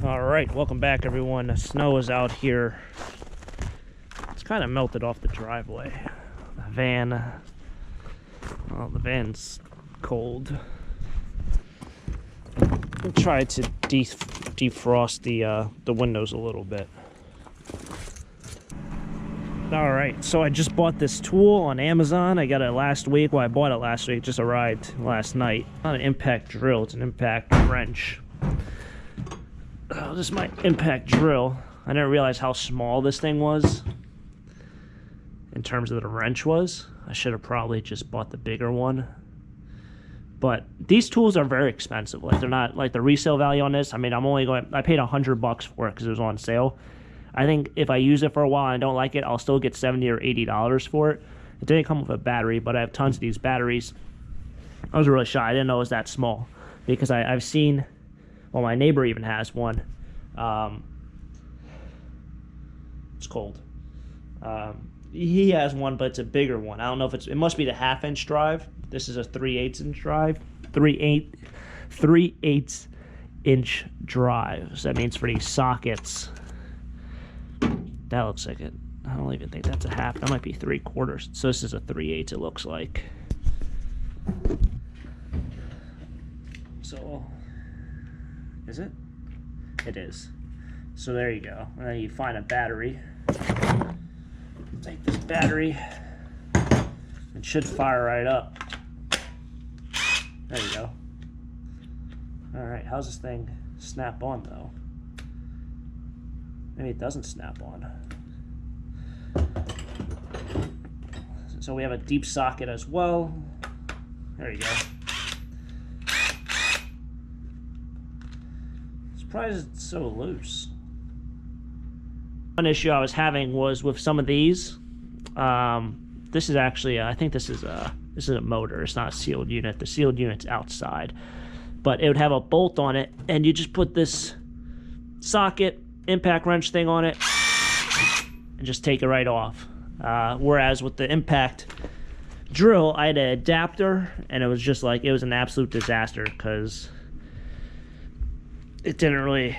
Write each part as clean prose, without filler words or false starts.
Alright, welcome back everyone. The snow is out here. It's kind of melted off the driveway. The van, well, the van's cold. I'll try to defrost the windows a little bit. Alright, so I just bought this tool on Amazon. I got it last week. Well, I bought it last week. It just arrived last night. Not an impact drill, it's an impact wrench. Oh, this is my impact drill. I didn't realize how small this thing was in terms of the wrench was. I should have probably just bought the bigger one. But these tools are very expensive. Like, they're not like the resale value on this. I mean, I paid $100 for it because it was on sale. I think if I use it for a while and I don't like it, I'll still get $70 or $80 for it. It didn't come with a battery, but I have tons of these batteries. I was really shy. I didn't know it was that small because I've seen, well, my neighbor even has one. It's cold. He has one, but it's a bigger one. I don't know if it must be the 1/2-inch drive. This is a 3/8 inch drive. 3/8 inch drive. So that means for these sockets. That looks like it. I don't even think that's a half. That might be 3/4. So this is a 3/8. It looks like. So, is it? It is. So there you go. And then you find a battery. Take this battery. It should fire right up. There you go. Alright, how's this thing snap on though? Maybe it doesn't snap on. So we have a deep socket as well. There you go. Surprised it's so loose. One issue I was having was with some of these. This is actually, I think this is a motor. It's not a sealed unit. The sealed unit's outside, but it would have a bolt on it, and you just put this socket impact wrench thing on it and just take it right off. Whereas with the impact drill, I had an adapter, and it was just like, it was an absolute disaster because it didn't really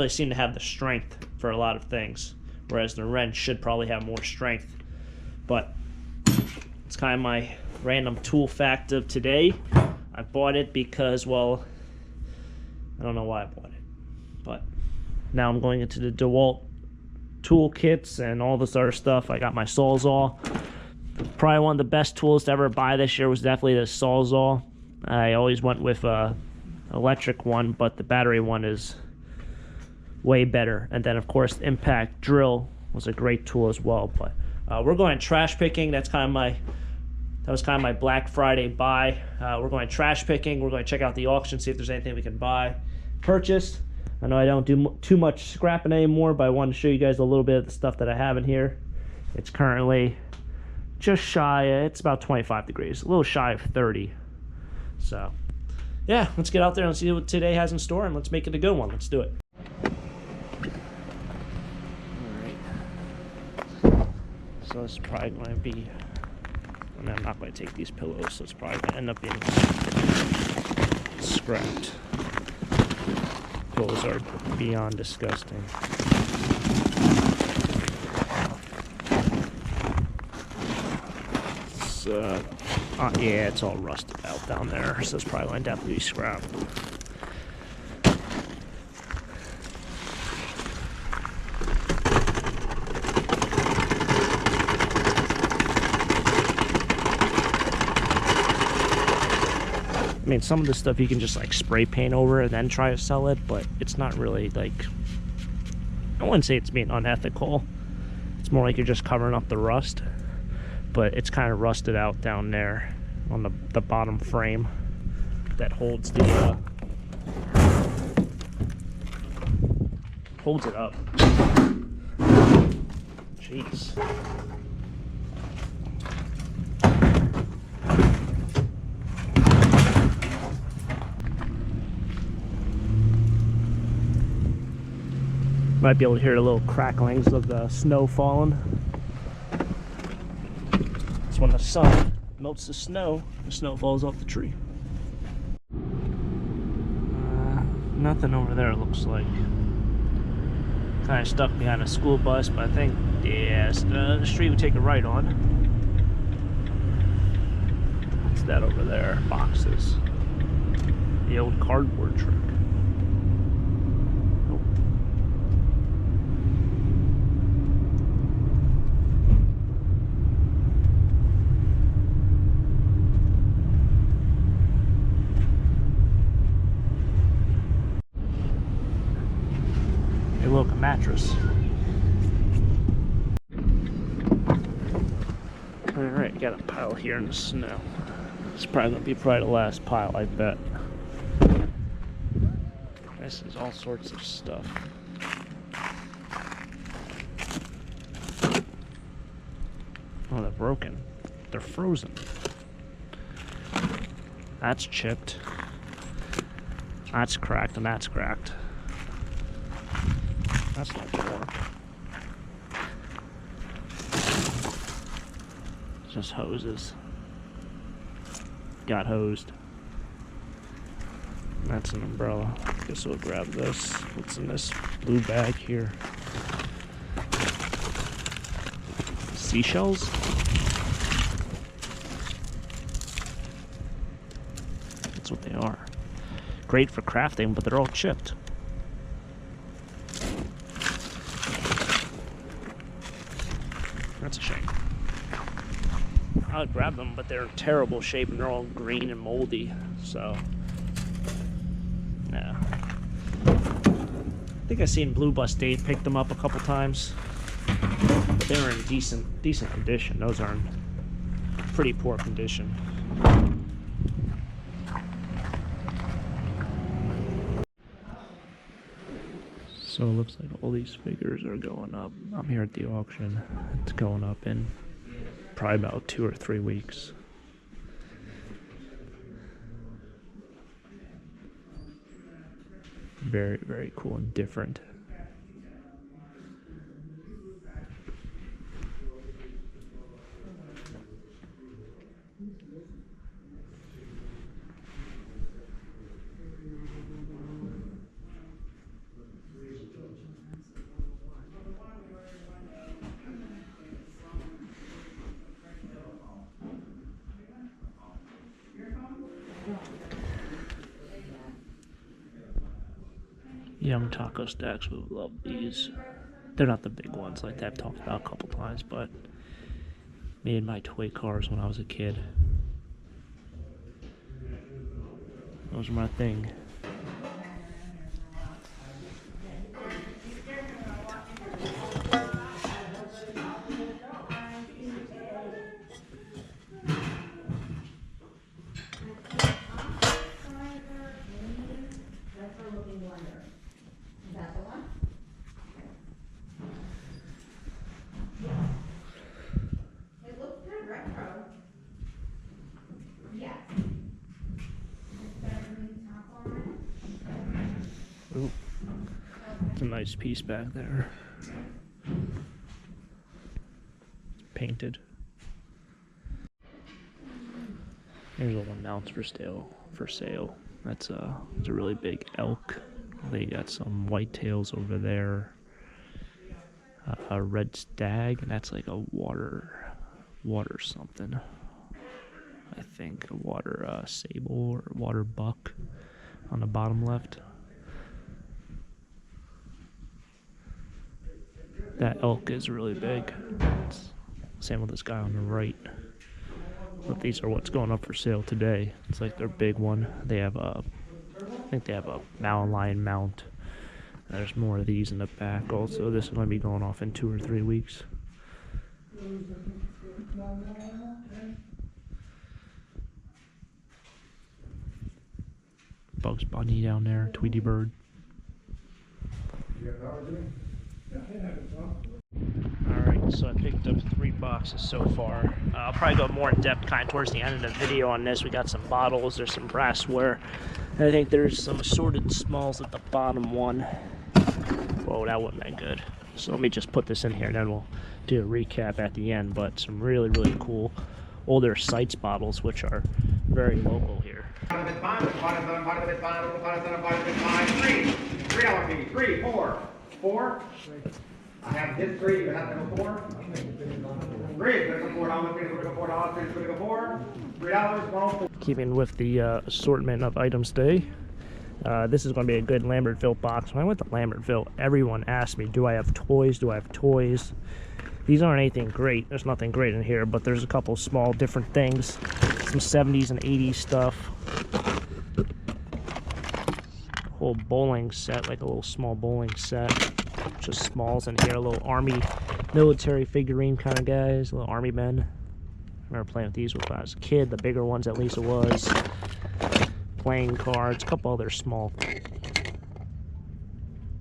seem to have the strength for a lot of things, whereas the wrench should probably have more strength. But it's kind of my random tool fact of today. I bought it because, well, I don't know why I bought it, but now I'm going into the DeWalt tool kits and all this other stuff. I got my Sawzall. Probably one of the best tools to ever buy this year was definitely the Sawzall. I always went with a electric one, but the battery one is way better. And then of course the impact drill was a great tool as well. But we're going trash picking. That was kind of my Black Friday buy. We're going trash picking. We're going to check out the auction, see if there's anything we can buy, purchase. I know I don't do too much scrapping anymore, but I wanted to show you guys a little bit of the stuff that I have in here. It's currently just shy, it's about 25 degrees, a little shy of 30. So yeah, let's get out there and see what today has in store, and let's make it a good one. Let's do it. Alright, so this is probably going to be, I mean, I'm not going to take these pillows, so it's probably going to end up being scrapped. Pillows are beyond disgusting. So, yeah, it's all rusted out down there, so it's probably going to definitely be scrapped. I mean, some of this stuff you can just like spray paint over and then try to sell it, but it's not really like, I wouldn't say it's being unethical. It's more like you're just covering up the rust, but it's kind of rusted out down there on the bottom frame that holds the holds it up. Jeez. Might be able to hear the little cracklings of the snow falling. It's when the sun melts the snow falls off the tree. Nothing over there, looks like. Kind of stuck behind a school bus, but I think, yeah, the street we take a right on. What's that over there? Boxes. The old cardboard truck. Nope. Hey, look, a mattress. Alright, got a pile here in the snow. It's probably gonna be the last pile, I bet. This is all sorts of stuff. Oh, they're broken. They're frozen. That's chipped. That's cracked, and that's cracked. That's not gonna work. It's just hoses. Got hosed. That's an umbrella. Guess we'll grab this. What's in this blue bag here? Seashells? That's what they are. Great for crafting, but they're all chipped. That's a shame. I would grab them, but they're in terrible shape and they're all green and moldy, so yeah. I think I've seen Blue Bus Dave pick them up a couple times, but they were in decent condition. Those are in pretty poor condition. So it looks like all these figures are going up. I'm here at the auction. It's going up in probably about 2 or 3 weeks. Very, very cool and different. Young taco stacks would love these. They're not the big ones like that I've talked about a couple times, but made my toy cars when I was a kid. Those are my thing. Ooh, it's a nice piece back there. Painted. Here's all the mounts for sale. That's it's a really big elk. They got some whitetails over there. A red stag, and that's like a water something. I think a water sable or water buck on the bottom left. That elk is really big. Same with this guy on the right. But these are what's going up for sale today. It's like their big one. They have I think they have a mountain lion mount. There's more of these in the back also. This is going to be going off in 2 or 3 weeks. Bugs Bunny down there, Tweety Bird. Alright, so I picked up 3 boxes so far. I'll probably go more in depth kind of towards the end of the video on this. We got some bottles, there's some brassware. And I think there's some assorted smalls at the bottom one. Whoa, that wouldn't be good. So let me just put this in here and then we'll do a recap at the end. But some really, really cool older Sites bottles, which are very local here. Three, four. Four. I have this three, you have to go four. Three, it's gonna go $4, three, it's gonna go $4, three, it's gonna go $4. $3, 104. Keeping with the assortment of items today, this is going to be a good Lambertville box. When I went to Lambertville, everyone asked me, do I have toys? Do I have toys? These aren't anything great. There's nothing great in here, but there's a couple small different things. Some 70s and 80s stuff. A whole bowling set, like a little small bowling set. Just smalls in here. A little army military figurine kind of guys. Little army men. I remember playing with these when I was a kid. The bigger ones, at least it was. Playing cards. A couple other small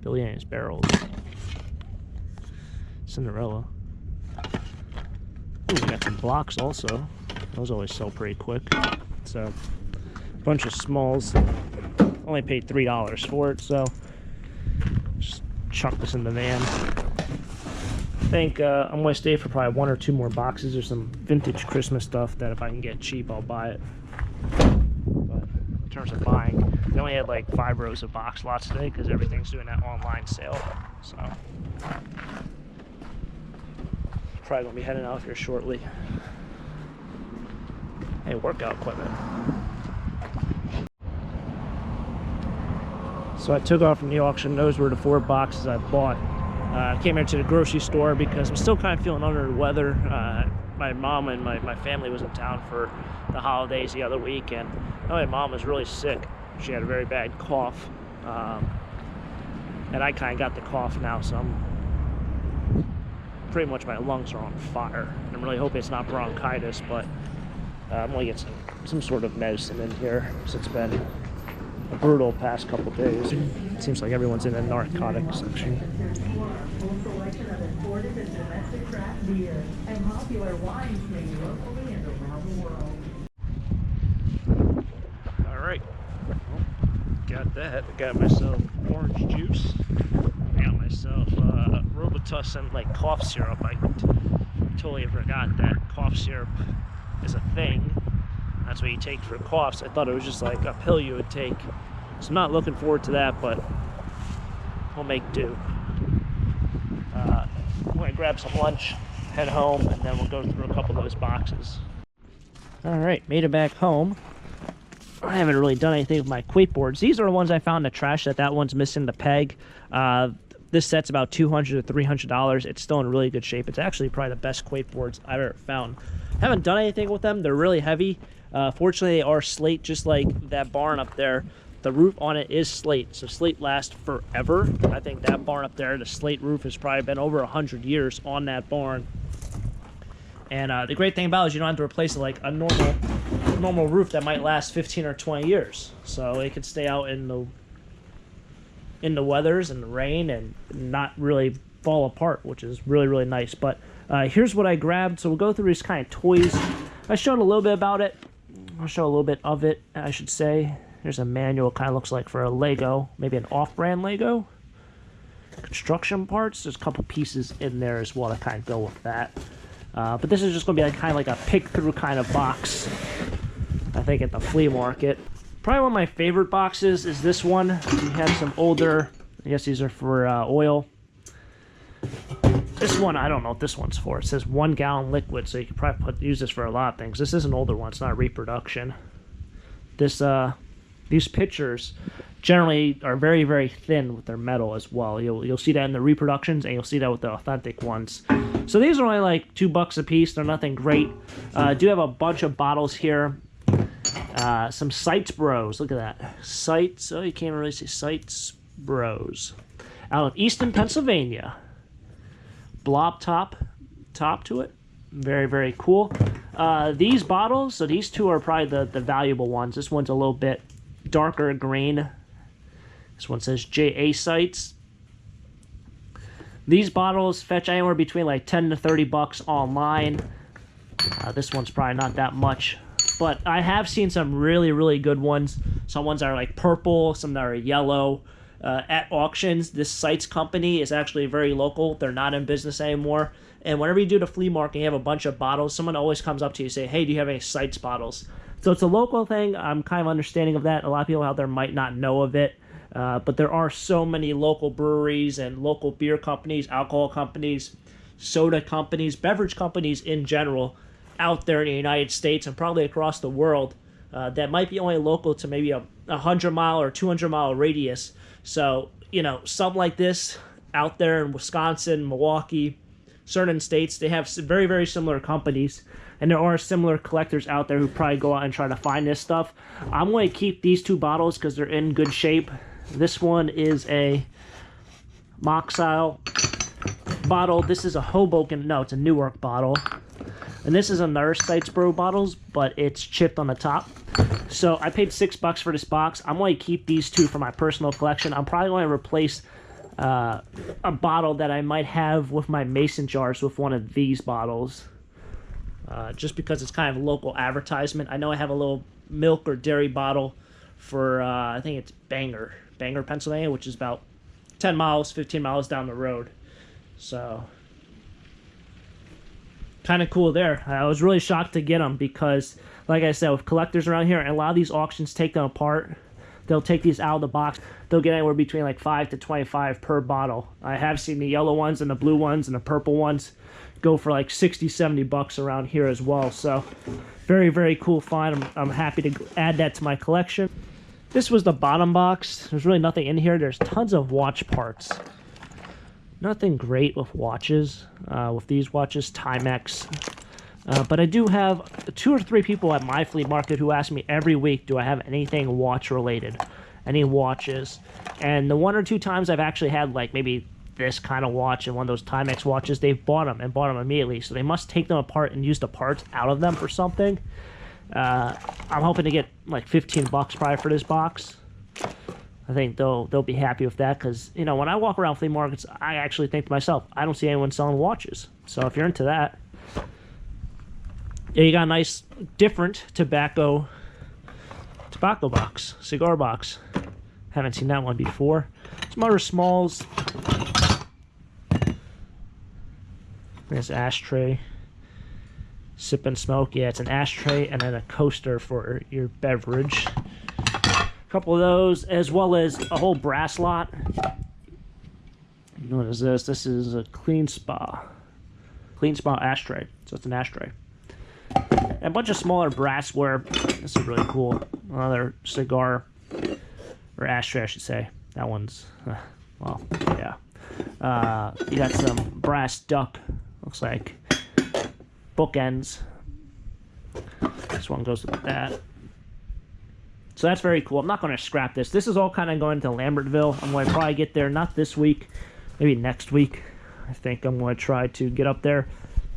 Billy and his barrels. Cinderella. Ooh, we got some blocks also. Those always sell pretty quick. So, a bunch of smalls. Only paid $3 for it, so just chuck this in the van. I think I'm going to stay for probably 1 or 2 more boxes. There's some vintage Christmas stuff that if I can get cheap, I'll buy it. But in terms of buying, they only had like 5 rows of box lots today because everything's doing that online sale. So probably going to be heading out here shortly. Hey, workout equipment. So I took off from the auction. Those were the 4 boxes I bought. I came here to the grocery store because I'm still kind of feeling under the weather. My mom and my family was in town for the holidays the other week, and my mom was really sick. She had a very bad cough, and I kind of got the cough now, so I'm pretty much, my lungs are on fire. I'm really hoping it's not bronchitis, but I'm going to get some sort of medicine in here since it's been a brutal past couple days. It seems like everyone's in the narcotic section. Full selection of imported and domestic craft beer and popular wines made locally and around the world. All right, well, got that. I got myself orange juice. I got myself Robitussin like cough syrup. I totally forgot that cough syrup is a thing. That's what you take for coughs. I thought it was just like a pill you would take. So I'm not looking forward to that, but we'll make do. I'm going to grab some lunch, head home, and then we'll go through a couple of those boxes. Alright, made it back home. I haven't really done anything with my quakeboards. These are the ones I found in the trash. That one's missing the peg. This set's about $200 to $300. It's still in really good shape. It's actually probably the best quakeboards I've ever found. Haven't done anything with them. They're really heavy. Fortunately, they are slate, just like that barn up there. The roof on it is slate, so slate lasts forever. I think that barn up there, the slate roof has probably been over 100 years on that barn. And the great thing about it is you don't have to replace it like a normal roof that might last 15 or 20 years. So it can stay out in the weathers and the rain and not really fall apart, which is really, really nice. But here's what I grabbed. So we'll go through these kind of toys. I showed a little bit about it. I'll show a little bit of it, I should say. Here's a manual, kind of looks like for a Lego, maybe an off-brand Lego. Construction parts, there's a couple pieces in there as well to kind of go with that. But this is just going to be like, kind of like a pick-through kind of box, I think, at the flea market. Probably one of my favorite boxes is this one. We have some older, I guess these are for oil. This one, I don't know what this one's for. It says 1 gallon liquid, so you could probably use this for a lot of things. This is an older one, it's not a reproduction. These pitchers generally are very, very thin with their metal as well. You'll see that in the reproductions, and you'll see that with the authentic ones. So these are only like $2 a piece. They're nothing great. I do have a bunch of bottles here. Some Sights Bros. Look at that. Sights. Oh, you can't really see Sights Bros. Out of Easton, Pennsylvania. Blob top to it. Very, very cool. These bottles, so these two are probably the valuable ones. This one's a little bit darker green. This one says JA Sights. These bottles fetch anywhere between like 10 to 30 bucks online. This one's probably not that much, but I have seen some really, really good ones. Some ones that are like purple, some that are yellow. At auctions, this Sights company is actually very local. They're not in business anymore. And whenever you do the flea market, you have a bunch of bottles. Someone always comes up to you and say, hey, do you have any Sights bottles? So it's a local thing. I'm kind of understanding of that. A lot of people out there might not know of it. But there are so many local breweries and local beer companies, alcohol companies, soda companies, beverage companies in general out there in the United States and probably across the world that might be only local to maybe a 100-mile or 200-mile radius. So, you know, something like this out there in Wisconsin, Milwaukee, certain states, they have very, very similar companies. And there are similar collectors out there who probably go out and try to find this stuff. I'm going to keep these 2 bottles because they're in good shape. This one is a Moxile bottle. This is a Hoboken, no, it's a Newark bottle. And this is another Statesboro bottles, but it's chipped on the top. So I paid $6 for this box. I'm going to keep these 2 for my personal collection. I'm probably going to replace a bottle that I might have with my mason jars with one of these bottles. Just because it's kind of a local advertisement. I know I have a little milk or dairy bottle for, I think it's Bangor, Pennsylvania, which is about 10 miles, 15 miles down the road. So, kind of cool there. I was really shocked to get them because, like I said, with collectors around here, and a lot of these auctions take them apart. They'll take these out of the box. They'll get anywhere between like $5 to $25 per bottle. I have seen the yellow ones and the blue ones and the purple ones go for like $60-$70 around here as well. So very, very cool find. I'm happy to add that to my collection. This was the bottom box. There's really nothing in here. There's tons of watch parts. Nothing great with watches, with these watches, Timex. But I do have 2 or 3 people at my flea market who ask me every week, do I have anything watch related? Any watches? And the 1 or 2 times I've actually had like maybe this kind of watch and one of those Timex watches, they've bought them and bought them immediately. So they must take them apart and use the parts out of them for something. I'm hoping to get like $15 probably for this box. I think they'll be happy with that because, you know, when I walk around flea markets, I actually think to myself, I don't see anyone selling watches. So if you're into that, yeah, you got a nice different tobacco box, cigar box. Haven't seen that one before. Some other smalls. There's ashtray. Sip and smoke. Yeah, it's an ashtray and then a coaster for your beverage. A couple of those, as well as a whole brass lot. What is this? This is a Clean Spa ashtray. So it's an ashtray. And a bunch of smaller brassware. This is really cool. Another cigar, or ashtray, I should say. That one's, well, yeah. You got some brass duck. Looks like bookends. This one goes with that. So that's very cool. I'm not going to scrap this. This is all kind of going to Lambertville. I'm going to probably get there, not this week, maybe next week. I think I'm going to try to get up there.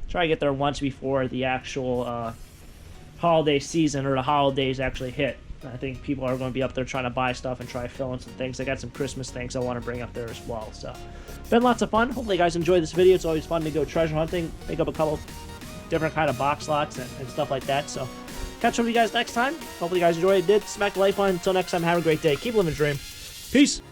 Try to get there once before the actual holiday season or the holidays actually hit. I think people are going to be up there trying to buy stuff and try to fill in some things. I got some Christmas things I want to bring up there as well. So, been lots of fun. Hopefully you guys enjoyed this video. It's always fun to go treasure hunting, pick up a couple different kind of box lots and stuff like that. So, catch up with you guys next time. Hopefully you guys enjoyed it. Did smack the like button. Until next time, have a great day. Keep living the dream. Peace.